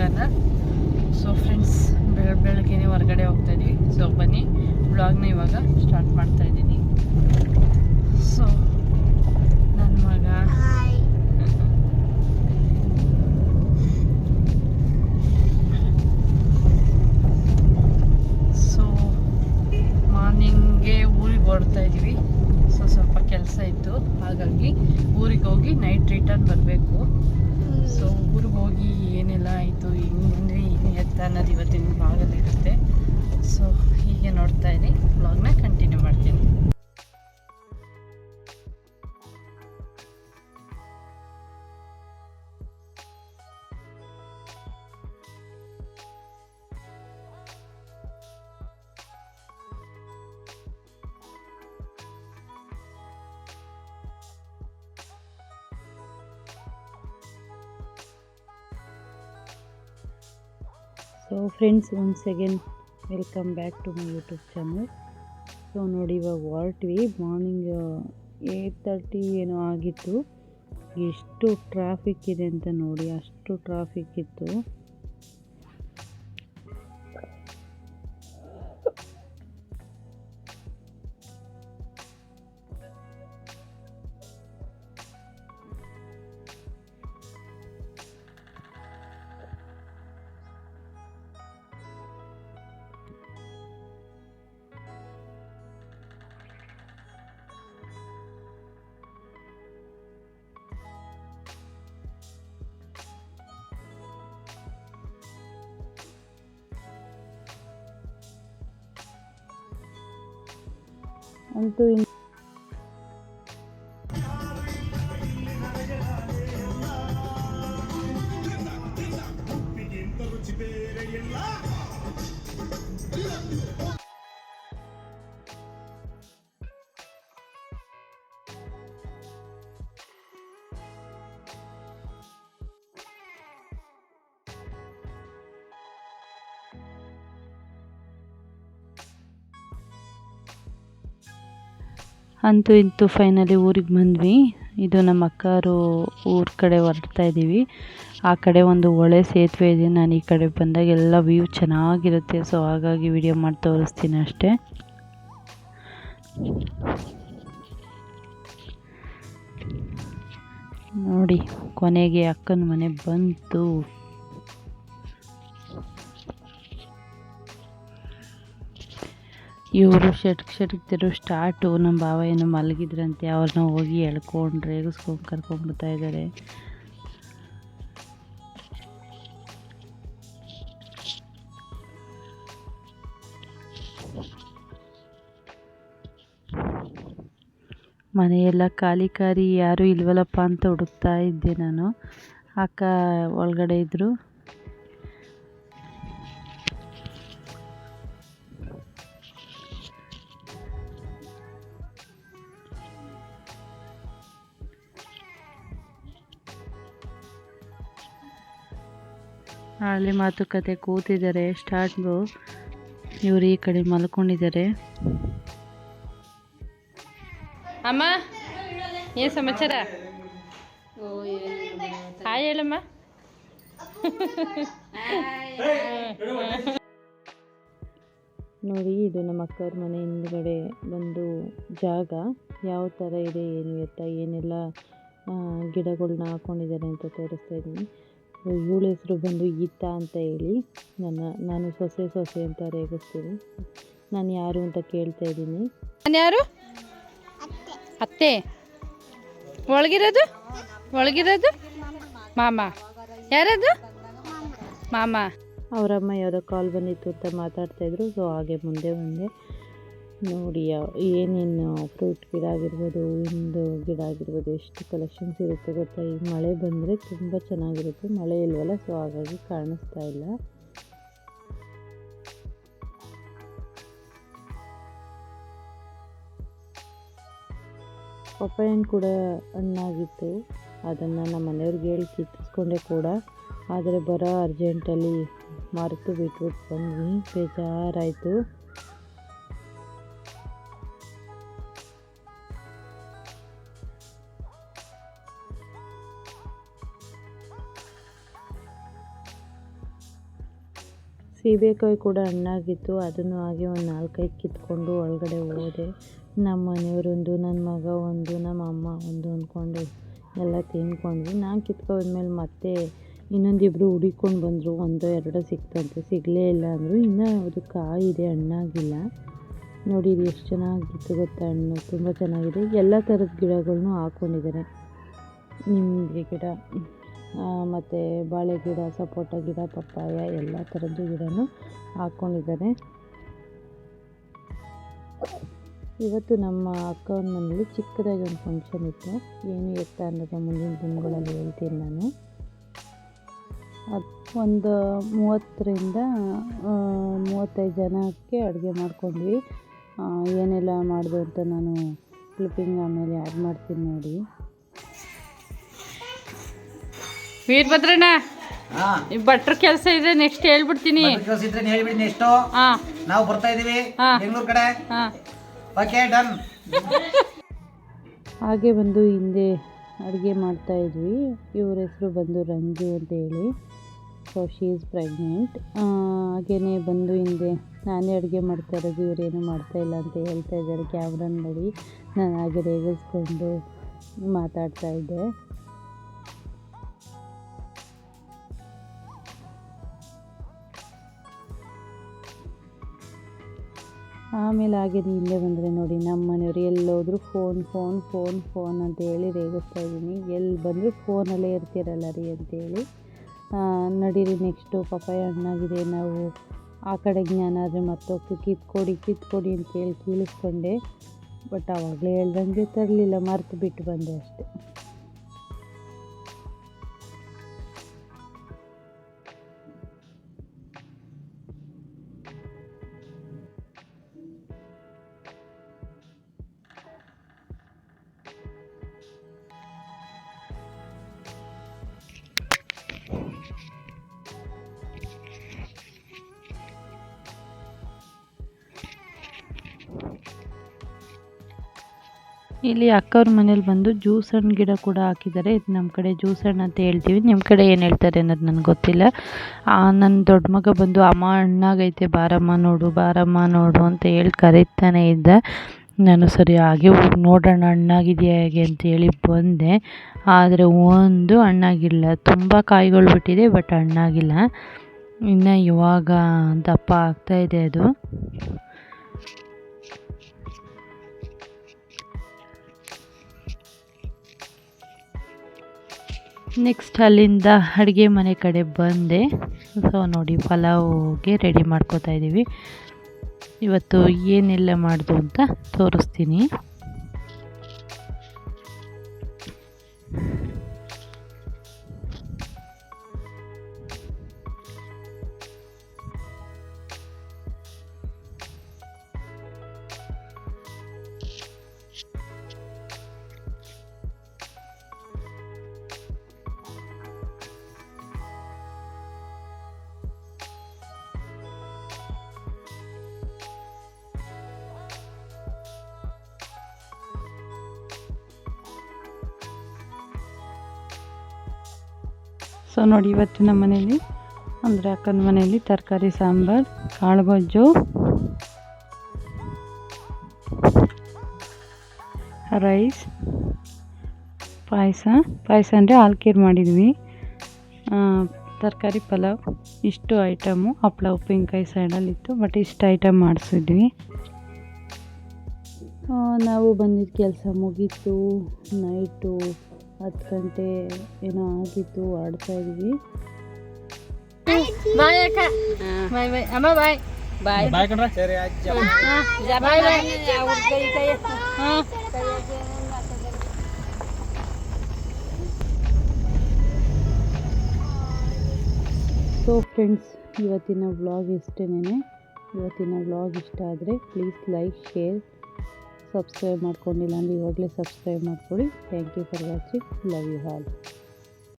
ಹೋಗೋಣ. So friends, ಬೆಳಗ್ಗೆ ಹೊರಗಡೆ ಹೋಗ್ತಾ ಇದ್ದೀವಿ. ಸೊ ಬನ್ನಿ, ವ್ಲಾಗ್ನ ಇವಾಗ ಸ್ಟಾರ್ಟ್ ಮಾಡ್ತಾ ಇದ್ದೀನಿ. ಸೊ ನನ್ನ ಮಗ ಮಾರ್ನಿಂಗ್ಗೆ ಊರಿಗೆ ಹೊರಡ್ತಾ ಇದ್ದೀವಿ. ಸೊ ಸ್ವಲ್ಪ ಕೆಲಸ ಇತ್ತು, ಹಾಗಾಗಿ ಊರಿಗೆ ಹೋಗಿ ನೈಟ್ ರಿಟರ್ನ್ ಬರಬೇಕು. ಸೊ ಊರಿಗೆ ಹೋಗಿ ಏನೆಲ್ಲ ಆಯಿತು, ಹಿಂಗೆ ಎತ್ತ ಅನ್ನೋದು ಇವತ್ತಿನ ಭಾಗದಲ್ಲಿರುತ್ತೆ. ಸೊ ಹೀಗೆ ನೋಡ್ತಾ ಇದ್ದೀನಿ, ಬ್ಲಾಗ್ನ ಕಂಟಿನ್ಯೂ ಮಾಡ್ತೀನಿ. So friends, once again welcome back to my YouTube channel. So ನೋಡಿ, ಇವಾಗ ಹೊರಟ್ವಿ. ಮಾರ್ನಿಂಗ್ 8:30 ಏನೋ ಆಗಿತ್ತು. ಎಷ್ಟು ಟ್ರಾಫಿಕ್ ಇದೆ ಅಂತ ನೋಡಿ, ಅಷ್ಟು ಟ್ರಾಫಿಕ್ ಇತ್ತು. ಅಂತೂ ಇಂತೂ ಫೈನಲಿ ಊರಿಗೆ ಬಂದ್ವಿ. ಇದು ನಮ್ಮ ಅಕ್ಕರು ಊರ ಕಡೆ ಹೊರಡ್ತಾ ಇದ್ದೀವಿ. ಆ ಕಡೆ ಒಂದು ಒಳ್ಳೆ ಸೇತುವೆ ಇದೆ. ನಾನು ಈ ಕಡೆ ಬಂದಾಗ ಎಲ್ಲ ವ್ಯೂ ಚೆನ್ನಾಗಿರುತ್ತೆ. ಸೊ ಹಾಗಾಗಿ ವಿಡಿಯೋ ಮಾಡಿ ತೋರಿಸ್ತೀನಿ ಅಷ್ಟೇ. ನೋಡಿ, ಕೊನೆಗೆ ಅಕ್ಕನ ಮನೆ ಬಂತು. ಇವರು ಶಟ್ತಿರು ಸ್ಟಾರ್ಟು. ನಮ್ಮ ಭಾವ ಏನೋ ಮಲಗಿದ್ರಂತೆ, ಅವ್ರನ್ನ ಹೋಗಿ ಎಳ್ಕೊಂಡು ರೇಗಿಸ್ಕೊಂಡು ಕರ್ಕೊಂಡ್ಬಿಡ್ತಾ ಇದ್ದಾರೆ. ಮನೆಯೆಲ್ಲ ಖಾಲಿ ಯಾರೂ ಇಲ್ವಲ್ಲಪ್ಪ ಅಂತ ಹುಡುಕ್ತಾ ಇದ್ದೆ ನಾನು. ಅಕ್ಕ ಒಳಗಡೆ ಇದ್ದರು. ಅಲ್ಲಿ ಮಾತುಕತೆ ಕೂತಿದ್ದಾರೆ ಸ್ಟಾರ್ಟ್ರು. ಇವರು ಈ ಕಡೆ ಮಲ್ಕೊಂಡಿದ್ದಾರೆ. ಅಮ್ಮ, ಏನು ಸಮಾಚಾರ? ಹಾಯ್ ಹೇಳಮ್ಮ. ನೋಡಿ, ಇದು ನಮ್ಮ ಅಕ್ಕವ್ರ ಮನೆ ಹಿಂದ್ಗಡೆ ಬಂದು ಜಾಗ ಯಾವ ಥರ ಇದೆ, ಏನು ಎತ್ತ, ಏನೆಲ್ಲ ಗಿಡಗಳನ್ನ ಹಾಕ್ಕೊಂಡಿದ್ದಾರೆ ಅಂತ ತೋರಿಸ್ತಾ ಇದ್ದೀನಿ. ಇವಳ ಹೆಸರು ಬಂದು ಗೀತಾ ಅಂತ ಹೇಳಿ. ನಾನು ಸೊಸೆ ಅಂತ ರೇಗಿಸ್ತೀನಿ. ನಾನು ಯಾರು ಅಂತ ಕೇಳ್ತಾ ಇದ್ದೀನಿ. ನಾನು ಯಾರು? ಅತ್ತೆ. ಒಳಗಿರೋದು ಮಾಮ. ಯಾರದು? ಮಾಮ. ಅವರಮ್ಮ ಯಾವುದೋ ಕಾಲ್ ಬಂದಿತ್ತು ಅಂತ ಮಾತಾಡ್ತಾಯಿದ್ರು. ಸೊ ಹಾಗೆ ಮುಂದೆ ಬಂದೆ. ನೋಡಿ, ಏನೇನು ಫ್ರೂಟ್ ಗಿಡ ಆಗಿರ್ಬೋದು, ಹೂವಿಂದು ಗಿಡ ಆಗಿರ್ಬೋದು, ಎಷ್ಟು ಕಲೆಕ್ಷನ್ಸ್ ಇರುತ್ತೆ ಗೊತ್ತಾ. ಈಗ ಮಳೆ ಬಂದರೆ ತುಂಬ ಚೆನ್ನಾಗಿರುತ್ತೆ. ಮಳೆ ಇಲ್ವಲ್ಲ, ಸೊ ಹಾಗಾಗಿ ಕಾಣಿಸ್ತಾ ಇಲ್ಲ. ಪಪ್ಪಾಯ ಹಣ್ಣು ಕೂಡ ಹಣ್ಣಾಗಿತ್ತು. ಅದನ್ನು ನಮ್ಮ ಮನೆಯವ್ರಿಗೆ ಹೇಳಿ ಕಿತ್ತಿಸ್ಕೊಂಡೆ ಕೂಡ. ಆದರೆ ಬರೋ ಅರ್ಜೆಂಟಲ್ಲಿ ಮರೆತು ಬಿಟ್ಬಿಟ್ಟು ಬಂದ್ವಿ. ಬೇಜಾರಾಯಿತು. ಸೀಬೆಕಾಯಿ ಕೂಡ ಹಣ್ಣಾಗಿತ್ತು, ಅದನ್ನು ಹಾಗೆ ಒಂದು 4-5 ಕಿತ್ಕೊಂಡು ಒಳಗಡೆ ಹೋದೆ. ನಮ್ಮ ಮನೆಯವರೊಂದು, ನನ್ನ ಮಗ ಒಂದು, ನಮ್ಮ ಅಮ್ಮ ಒಂದು ಅಂದ್ಕೊಂಡು ಎಲ್ಲ ತಿನ್ಕೊಂಡ್ವಿ. ನಾನು ಕಿತ್ಕೊಂಡ್ಮೇಲೆ ಮತ್ತೆ ಇನ್ನೊಂದಿಬ್ಬರು ಹುಡಿಕೊಂಡು ಬಂದರು. 1-2 ಸಿಕ್ತಂತೆ, ಸಿಗಲೇ ಇಲ್ಲ ಅಂದರು. ಇನ್ನೂ ಅದು ಕಾಯಿದೆ, ಹಣ್ಣಾಗಿಲ್ಲ. ನೋಡಿ ಇದು ಎಷ್ಟು ಚೆನ್ನಾಗಿತ್ತು ಗೊತ್ತಾ, ಹಣ್ಣು ತುಂಬ ಚೆನ್ನಾಗಿದೆ. ಎಲ್ಲ ಥರದ ಗಿಡಗಳನ್ನೂ ಹಾಕ್ಕೊಂಡಿದ್ದಾರೆ. ನಿಂಬೆ ಗಿಡ ಮತ್ತು ಬಾಳೆ ಗಿಡ, ಸಪೋಟ ಗಿಡ, ಪಪ್ಪಾಯ ಎಲ್ಲ ಥರದ್ದು ಗಿಡನೂ ಹಾಕ್ಕೊಂಡಿದ್ದಾರೆ. ಇವತ್ತು ನಮ್ಮ ಅಕ್ಕನ ಮನೇಲಿ ಚಿಕ್ಕದಾಗಿ ಒಂದು ಫಂಕ್ಷನ್ ಇತ್ತು. ಏನು ಎತ್ತ ಅನ್ನೋದು ಮುಂದಿನ ದಿನಗಳಲ್ಲಿ ಹೇಳ್ತೀನಿ ನಾನು. ಅದು ಒಂದು 30-35 ಜನಕ್ಕೆ ಅಡುಗೆ ಮಾಡ್ಕೊಂಡ್ವಿ. ಏನೆಲ್ಲ ಮಾಡಿದೆ ಅಂತ ನಾನು ಕ್ಲಿಪ್ಪಿಂಗ್ ಆಮೇಲೆ ಆ್ಯಡ್ ಮಾಡ್ತೀನಿ ನೋಡಿ. ವೀರಭದ್ರಣ್ಣ, ಭಟ್ರ ಕೆಲಸ ಇದೆ, ನೆಕ್ಸ್ಟ್ ಹೇಳ್ಬಿಡ್ತೀನಿ. ನಾವು ಬರ್ತಾ ಇದೀವಿ ಬೆಂಗಳೂರು ಕಡೆ. Okay, done. ಹಾಗೆ ಬಂದು ಹಿಂದೆ ಅಡುಗೆ ಮಾಡ್ತಾಯಿದ್ವಿ. ಇವ್ರ ಹೆಸರು ಬಂದು ರಂಜು ಅಂತ ಹೇಳಿ. So she is pregnant. ಹಾಗೆಯೇ ಬಂದು ಹಿಂದೆ ನಾನೇ ಅಡುಗೆ ಮಾಡ್ತಾ ಇರೋದು, ಇವರೇನು ಮಾಡ್ತಾಯಿಲ್ಲ ಅಂತ ಹೇಳ್ತಾ ಇದ್ದಾರೆ ಕ್ಯಾಮ್ರನ್ನ ನೋಡಿ. ನಾನು ಹಾಗೆ ರೇಗಿಸ್ಕೊಂಡು ಮಾತಾಡ್ತಾಯಿದ್ದೆ. ಆಮೇಲೆ ಹಾಗೆ ಹಿಂದೆ ಬಂದರೆ ನೋಡಿ, ನಮ್ಮ ಮನೆಯವರು ಎಲ್ಲೋದ್ರು ಫೋನ್ ಅಂತ ಹೇಳಿ ರೇಗಿಸ್ತಾ ಇದ್ದೀನಿ. ಎಲ್ಲಿ ಬಂದರೂ ಫೋನಲ್ಲೇ ಇರ್ತೀರಲ್ಲ ರೀ ಅಂತೇಳಿ. ನಡೀರಿ ನೆಕ್ಸ್ಟು ಪಪ್ಪಾಯ ಹಣ್ಣಾಗಿದೆ, ನಾವು ಆ ಕಡೆ ಜ್ಞಾನ ಆದರೆ ಮತ್ತೊಬ್ಬರು ಕಿತ್ಕೊಡಿ ಅಂತ ಹೇಳಿ ಕೀಳಿಸ್ಕೊಂಡೆ. ಬಟ್ ಆವಾಗಲೇ ಹೇಳ್ದಂಗೆ ತರಲಿಲ್ಲ, ಮರ್ತು ಬಿಟ್ಟು ಬಂದೆ ಅಷ್ಟೆ. ಇಲ್ಲಿ ಅಕ್ಕವ್ರ ಮನೇಲಿ ಬಂದು ಜ್ಯೂಸ್ ಹಣ್ಣು ಗಿಡ ಕೂಡ ಹಾಕಿದ್ದಾರೆ. ಇದು ನಮ್ಮ ಕಡೆ ಜ್ಯೂಸ್ ಹಣ್ಣು ಅಂತ ಹೇಳ್ತೀವಿ, ನಿಮ್ಮ ಕಡೆ ಏನು ಹೇಳ್ತಾರೆ ಅನ್ನೋದು ನನಗೆ ಗೊತ್ತಿಲ್ಲ. ನನ್ನ ದೊಡ್ಡ ಮಗ ಬಂದು ಅಮ್ಮ ಹಣ್ಣಾಗೈತೆ ಬಾರಮ್ಮ ನೋಡು ಅಂತ ಹೇಳಿ ಕರೀತಾನೆ ಇದ್ದ. ನಾನು ಸರಿ ಹಾಗೆ ಹೋಗಿ ನೋಡೋಣ ಹಣ್ಣಾಗಿದೆಯಾ ಹೇಗೆ ಅಂತೇಳಿ ಬಂದೆ. ಆದರೆ ಒಂದು ಹಣ್ಣಾಗಿಲ್ಲ, ತುಂಬ ಕಾಯಿಗಳು ಬಿಟ್ಟಿದೆ, ಬಟ್ ಹಣ್ಣಾಗಿಲ್ಲ. ಇನ್ನು ಇವಾಗ ದಪ್ಪ ಆಗ್ತಾಯಿದೆ ಅದು. ನೆಕ್ಸ್ಟ್ ಅಲ್ಲಿಂದ ಅಡುಗೆ ಮನೆ ಕಡೆ ಬಂದೆ. ಸೊ ನೋಡಿ ಪಲಾವ್ಗೆ ರೆಡಿ ಮಾಡ್ಕೋತಾ ಇದ್ದೀವಿ. ಇವತ್ತು ಏನೆಲ್ಲ ಮಾಡ್ದು ಅಂತ ತೋರಿಸ್ತೀನಿ. ಸೊ ನೋಡಿ ಇವತ್ತು ನಮ್ಮ ಮನೇಲಿ ಅಂದರೆ ಅಕ್ಕನ ಮನೆಯಲ್ಲಿ ತರಕಾರಿ ಸಾಂಬಾರು, ಕಾಳುಗೊಜ್ಜು, ರೈಸ್, ಪಾಯಸ ಅಂದರೆ ಹಾಲ್ಕೀರ್ ಮಾಡಿದ್ವಿ, ತರಕಾರಿ ಪಲಾವ್, ಇಷ್ಟು ಐಟಮು. ಹಪ್ಪಳ ಉಪ್ಪಿನಕಾಯಿ ಸೈಡಲ್ಲಿತ್ತು, ಬಟ್ ಇಷ್ಟು ಐಟಮ್ ಮಾಡಿಸಿದ್ವಿ. ನಾವು ಬಂದಿದ್ದ ಕೆಲಸ ಮುಗೀತು. ನೈಟು 10 ಗಂಟೆ ಏನೋ ಆಗಿತ್ತು, ಆಡ್ತಾಯಿದ್ವಿ. ಬಾಯ್ ಅಕ್ಕ, ಬಾಯ್ ಬಾಯ್ ಅಮ್ಮ, ಬಾಯ್ ಬಾಯ್ ಬಾಯ್ ಕಣ್ರ. ಸರಿ ಅಜ್ಜ, ಬಾಯ್ ಬಾಯ್. ಸೊ ಫ್ರೆಂಡ್ಸ್, ಇವತ್ತಿನ ವ್ಲಾಗ್ ಇಷ್ಟೇನೆ. ಇವತ್ತಿನ ವ್ಲಾಗ್ ಇಷ್ಟ ಆದರೆ ಪ್ಲೀಸ್ ಲೈಕ್, ಶೇರ್, ಸಬ್ಸ್ಕ್ರೈಬ್ ಮಾಡ್ಕೊಂಡಿಲ್ಲ ಅಂದರೆ ಇವಾಗಲೇ ಸಬ್ಸ್ಕ್ರೈಬ್ ಮಾಡ್ಕೊಳ್ಳಿ. Thank you for watching. Love you all.